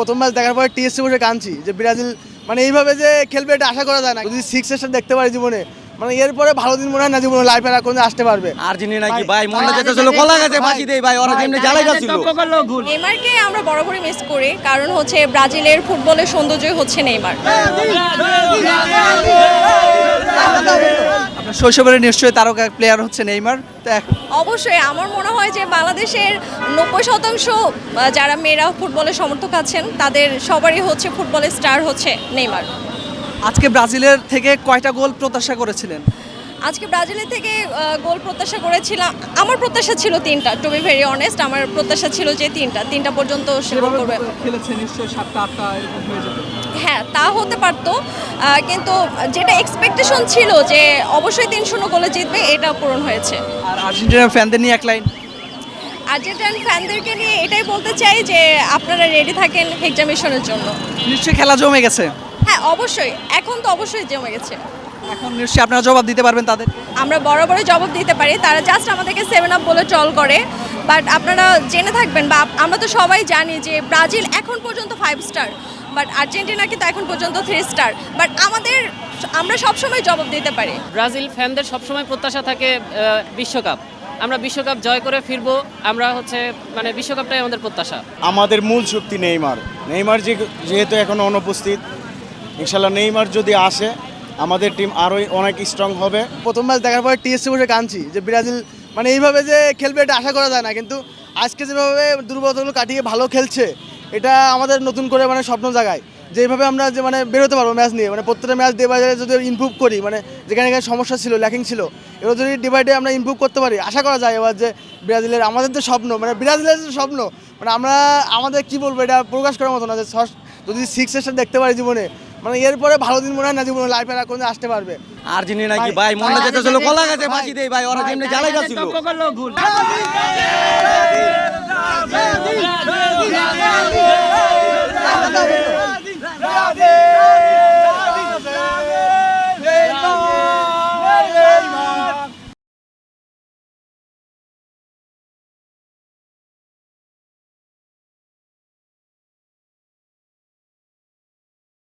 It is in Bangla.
প্রথম ম্যাচ দেখার পরে টিএসসি বসে কাঁদছি যে ব্রাজিল মানে এইভাবে যে খেলবে এটা আশা করা যায় না। যদি 6 দেখতে পারি জীবনে, মানে এরপরে ভালো দিন মনে হয় না জীবনে লাইফে আর কোনো আসতে পারবে। আর্জেন্টিনা কি ভাই মনে যেতেছিল কলা গাছে ফাঁসি দেই ভাই, ওরা যেমনি জ্বালাই যাচ্ছিল। নেইমারকে আমরা বরাবরই মিস করি, কারণ হচ্ছে ব্রাজিলের ফুটবলের সৌন্দর্যই হচ্ছে নেইমার। আপনার শৈশবের নিশ্চয়ই তারকা প্লেয়ার হচ্ছে নেইমার। অবশ্যই আমার মনে হয় যে বাংলাদেশের 90% যারা মেয়েরা ফুটবলের সমর্থক আছেন তাদের সবারই হচ্ছে ফুটবলের স্টার হচ্ছে নেইমার। আজকে ব্রাজিলের থেকে কয়টা গোল প্রত্যাশা করেছিলেন? আজকে ব্রাজিলের থেকে গোল প্রত্যাশা করেছিলাম, আমার প্রত্যাশা ছিল 3টা। টু বি ভেরি অনেস্ট, আমার প্রত্যাশা ছিল যে 3টা পর্যন্ত সে গোল করবে। খেলেছে নিশ্চয়ই 7টা 8টা এরকম হয়ে যেত। হ্যাঁ, তা হতে পারতো, কিন্তু যেটা এক্সপেকটেশন ছিল যে অবশ্যই 3-0 গোলে জিতবে, এটা পূরণ হয়েছে। আর আর্জেন্টিনার ফ্যানদের নিয়ে এক লাইন। আর্জেন্টাইন ফ্যানদেরকে নিয়ে এটাই বলতে চাই যে আপনারা রেডি থাকেন এক্সামিশনের জন্য। নিশ্চয়ই খেলা জমে গেছে। হ্যাঁ অবশ্যই, এখন তো অবশ্যই জমে গেছে। এখন নিশ্চয়ই আপনারা জবাব দিতে পারবেন তাদের। আমরা বরাবরই জবাব দিতে পারি, তারা জাস্ট আমাদেরকে 7 আপ বলে ট্রল করে। বাট আপনারা জেনে থাকবেন বা আমরা তো সবাই জানি যে ব্রাজিল এখন পর্যন্ত 5 স্টার, বাট আর্জেন্টিনা কিন্তু এখন পর্যন্ত 3 স্টার। বাট আমরা সবসময় জবাব দিতে পারি। ব্রাজিল ফ্যানদের সবসময় প্রত্যাশা থাকে বিশ্বকাপ, আমরা বিশ্বকাপ জয় করে ফিরবো, আমরা হচ্ছে মানে বিশ্বকাপটাই আমাদের প্রত্যাশা। আমাদের মূল শক্তি নেইমার যেহেতু এখন অনুপস্থিত, ইনশাল্লাহ নেইমার যদি আসে আমাদের টিম আরও অনেক স্ট্রং হবে। প্রথম ম্যাচ দেখার পরে টিএসসি বসে কাঁদছি যে ব্রাজিল মানে এইভাবে যে খেলবে এটা আশা করা যায় না, কিন্তু আজকে যেভাবে দুর্বলতাগুলো কাটিয়ে ভালো খেলছে, এটা আমাদের নতুন করে মানে স্বপ্ন জাগায় যে এইভাবে আমরা যে মানে বেরোতে পারবো ম্যাচ নিয়ে। মানে প্রত্যেকটা ম্যাচ ডে বাই ডে যদি ইমপ্রুভ করি, মানে যেখানে সমস্যা ছিল, ল্যাকিং ছিল, এবার যদি ডে বাই ডে আমরা ইমপ্রুভ করতে পারি, আশা করা যায় এবার যে ব্রাজিলের আমাদের তো স্বপ্ন, মানে ব্রাজিলের যে স্বপ্ন, মানে আমরা আমাদের কি বলবো এটা প্রকাশ করার মতো না যে যদি 6 দেখতে পারি জীবনে, মানে এরপরে ভালো দিন মনে হয় না জীবনে লাইফে আর কোনো আসতে পারবে। আর্জেন্টিনা কি ভাই মনে যেতেছিল কলা গাছে ফাঁসি দেই ভাই, ওরা যেমনি জ্বালাই যাচ্ছিল।